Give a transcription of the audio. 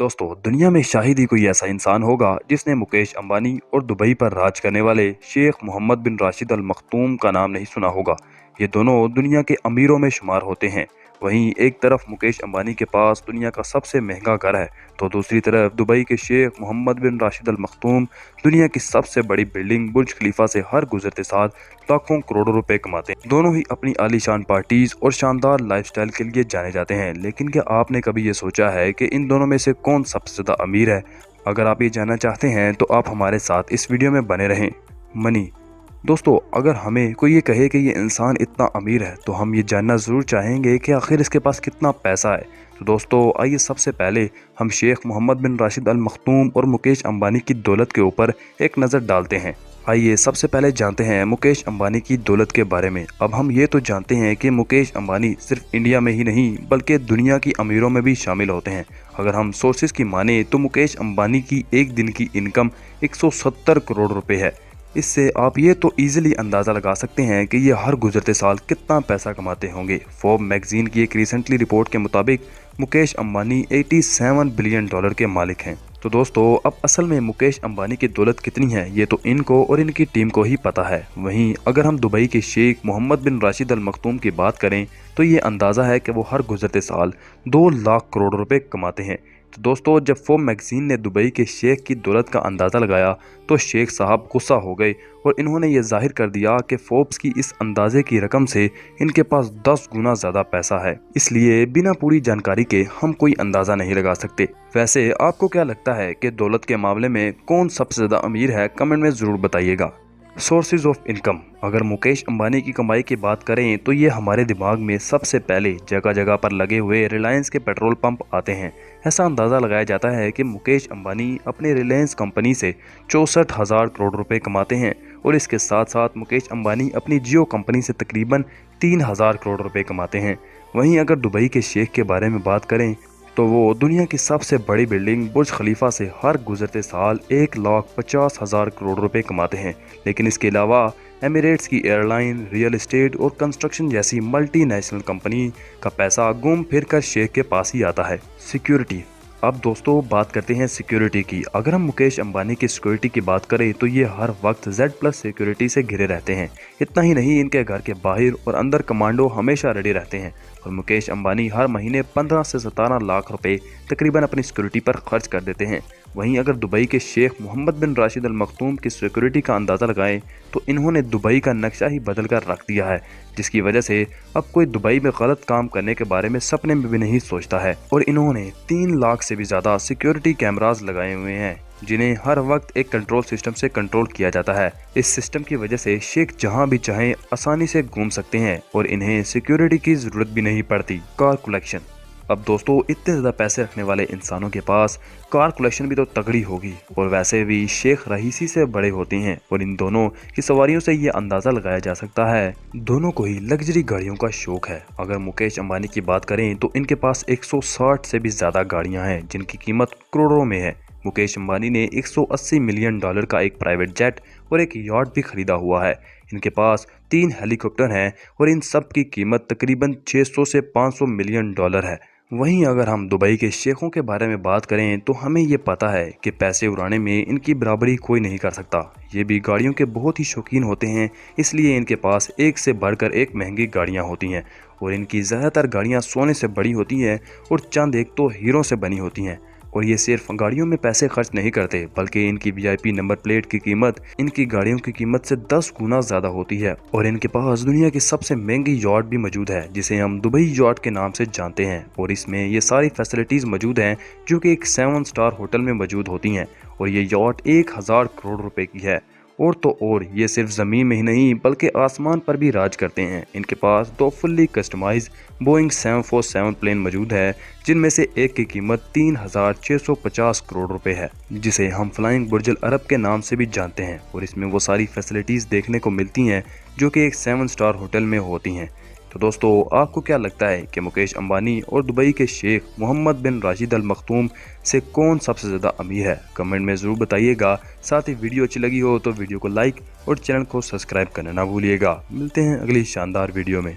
दोस्तों, दुनिया में शायद ही कोई ऐसा इंसान होगा जिसने मुकेश अंबानी और दुबई पर राज करने वाले शेख मोहम्मद बिन राशिद अल मखतूम का नाम नहीं सुना होगा। ये दोनों दुनिया के अमीरों में शुमार होते हैं। वहीं एक तरफ मुकेश अंबानी के पास दुनिया का सबसे महंगा घर है, तो दूसरी तरफ दुबई के शेख मोहम्मद बिन राशिद अल मखतूम दुनिया की सबसे बड़ी बिल्डिंग बुर्ज खलीफा से हर गुजरते साल लाखों करोड़ों रुपए कमाते हैं। दोनों ही अपनी आलीशान पार्टीज और शानदार लाइफस्टाइल के लिए जाने जाते हैं। लेकिन क्या आपने कभी ये सोचा है कि इन दोनों में से कौन सबसे ज्यादा अमीर है? अगर आप ये जानना चाहते हैं तो आप हमारे साथ इस वीडियो में बने रहें। मनी। दोस्तों, अगर हमें कोई ये कहे कि ये इंसान इतना अमीर है तो हम ये जानना ज़रूर चाहेंगे कि आखिर इसके पास कितना पैसा है। तो दोस्तों, आइए सबसे पहले हम शेख मोहम्मद बिन राशिद अल मखतूम और मुकेश अंबानी की दौलत के ऊपर एक नज़र डालते हैं। आइए सबसे पहले जानते हैं मुकेश अंबानी की दौलत के बारे में। अब हम ये तो जानते हैं कि मुकेश अंबानी सिर्फ इंडिया में ही नहीं बल्कि दुनिया की अमीरों में भी शामिल होते हैं। अगर हम सोर्सेज की माने तो मुकेश अंबानी की एक दिन की इनकम 170 करोड़ रुपए है। इससे आप ये तो इजीली अंदाज़ा लगा सकते हैं कि ये हर गुजरते साल कितना पैसा कमाते होंगे। फोर्ब्स मैगजीन की एक रिसेंटली रिपोर्ट के मुताबिक मुकेश अंबानी 87 बिलियन डॉलर के मालिक हैं। तो दोस्तों, अब असल में मुकेश अंबानी की दौलत कितनी है ये तो इनको और इनकी टीम को ही पता है। वहीं अगर हम दुबई के शेख मोहम्मद बिन राशिद अल मखतूम की बात करें तो ये अंदाज़ा है कि वो हर गुजरते साल 2 लाख करोड़ रुपए कमाते हैं। तो दोस्तों, जब फोर्ब्स मैगजीन ने दुबई के शेख की दौलत का अंदाज़ा लगाया तो शेख साहब गुस्सा हो गए और इन्होंने ये जाहिर कर दिया कि फोर्ब्स की इस अंदाजे की रकम से इनके पास 10 गुना ज़्यादा पैसा है। इसलिए बिना पूरी जानकारी के हम कोई अंदाज़ा नहीं लगा सकते। वैसे आपको क्या लगता है कि दौलत के मामले में कौन सबसे ज़्यादा अमीर है? कमेंट में ज़रूर बताइएगा। Sources of income. अगर मुकेश अंबानी की कमाई की बात करें तो ये हमारे दिमाग में सबसे पहले जगह जगह पर लगे हुए रिलायंस के पेट्रोल पंप आते हैं। ऐसा अंदाज़ा लगाया जाता है कि मुकेश अंबानी अपने रिलायंस कंपनी से 64,000 करोड़ रुपए कमाते हैं और इसके साथ साथ मुकेश अंबानी अपनी जियो कंपनी से तकरीबन 3,000 करोड़ रुपए कमाते हैं। वहीं अगर दुबई के शेख के बारे में बात करें तो वो दुनिया की सबसे बड़ी बिल्डिंग बुर्ज खलीफा से हर गुजरते साल 1,50,000 करोड़ रुपए कमाते हैं। लेकिन इसके अलावा एमिरेट्स की एयरलाइन, रियल एस्टेट और कंस्ट्रक्शन जैसी मल्टीनेशनल कंपनी का पैसा घूम फिर कर शेख के पास ही आता है। सिक्योरिटी। अब दोस्तों, बात करते हैं सिक्योरिटी की। अगर हम मुकेश अंबानी की सिक्योरिटी की बात करें तो ये हर वक्त Z+ सिक्योरिटी से घिरे रहते हैं। इतना ही नहीं, इनके घर के बाहर और अंदर कमांडो हमेशा रेडी रहते हैं और मुकेश अंबानी हर महीने 15 से 17 लाख रुपए तकरीबन अपनी सिक्योरिटी पर खर्च कर देते हैं। वहीं अगर दुबई के शेख मोहम्मद बिन राशिद अल मखतूम की सिक्योरिटी का अंदाज़ा लगाएं तो इन्होंने दुबई का नक्शा ही बदल कर रख दिया है, जिसकी वजह से अब कोई दुबई में गलत काम करने के बारे में सपने में भी नहीं सोचता है। और इन्होंने 3 लाख से भी ज़्यादा सिक्योरिटी कैमरास लगाए हुए हैं जिन्हें हर वक्त एक कंट्रोल सिस्टम से कंट्रोल किया जाता है। इस सिस्टम की वजह से शेख जहां भी चाहें आसानी से घूम सकते हैं और इन्हें सिक्योरिटी की जरूरत भी नहीं पड़ती। Car collection. अब दोस्तों, इतने ज़्यादा पैसे रखने वाले इंसानों के पास कार कलेक्शन भी तो तगड़ी होगी और वैसे भी शेख रईसी से बड़े होते हैं और इन दोनों की सवारियों से ये अंदाज़ा लगाया जा सकता है दोनों को ही लग्जरी गाड़ियों का शौक है। अगर मुकेश अंबानी की बात करें तो इनके पास 160 से भी ज़्यादा गाड़ियाँ हैं जिनकी कीमत करोड़ों में है। मुकेश अंबानी ने 180 मिलियन डॉलर का एक प्राइवेट जेट और एक यॉट भी खरीदा हुआ है। इनके पास 3 हेलीकॉप्टर हैं और इन सब की कीमत तकरीबन 600 से 500 मिलियन डॉलर है। वहीं अगर हम दुबई के शेखों के बारे में बात करें तो हमें ये पता है कि पैसे उड़ाने में इनकी बराबरी कोई नहीं कर सकता। ये भी गाड़ियों के बहुत ही शौकीन होते हैं, इसलिए इनके पास एक से बढ़कर एक महंगी गाड़ियां होती हैं और इनकी ज़्यादातर गाड़ियां सोने से बड़ी होती हैं और चंद एक तो हीरो से बनी होती हैं। और ये सिर्फ गाड़ियों में पैसे खर्च नहीं करते बल्कि इनकी VIP नंबर प्लेट की कीमत इनकी गाड़ियों की कीमत से 10 गुना ज्यादा होती है। और इनके पास दुनिया की सबसे महंगी यॉट भी मौजूद है जिसे हम दुबई यॉट के नाम से जानते हैं और इसमें ये सारी फैसिलिटीज मौजूद हैं जो कि एक 7 स्टार होटल में मौजूद होती हैं। और ये यॉट 1000 करोड़ रुपए की है। और तो और ये सिर्फ ज़मीन में ही नहीं बल्कि आसमान पर भी राज करते हैं। इनके पास 2 फुल्ली कस्टमाइज बोइंग 747 प्लेन मौजूद है जिनमें से एक की कीमत 3,650 करोड़ रुपए है जिसे हम फ्लाइंग बुर्ज अल अरब के नाम से भी जानते हैं। और इसमें वो सारी फैसिलिटीज़ देखने को मिलती हैं जो कि एक 7 स्टार होटल में होती हैं। तो दोस्तों, आपको क्या लगता है कि मुकेश अंबानी और दुबई के शेख मोहम्मद बिन राशिद अल मखतूम से कौन सबसे ज़्यादा अमीर है? कमेंट में ज़रूर बताइएगा। साथ ही वीडियो अच्छी लगी हो तो वीडियो को लाइक और चैनल को सब्सक्राइब करना ना भूलिएगा। मिलते हैं अगली शानदार वीडियो में।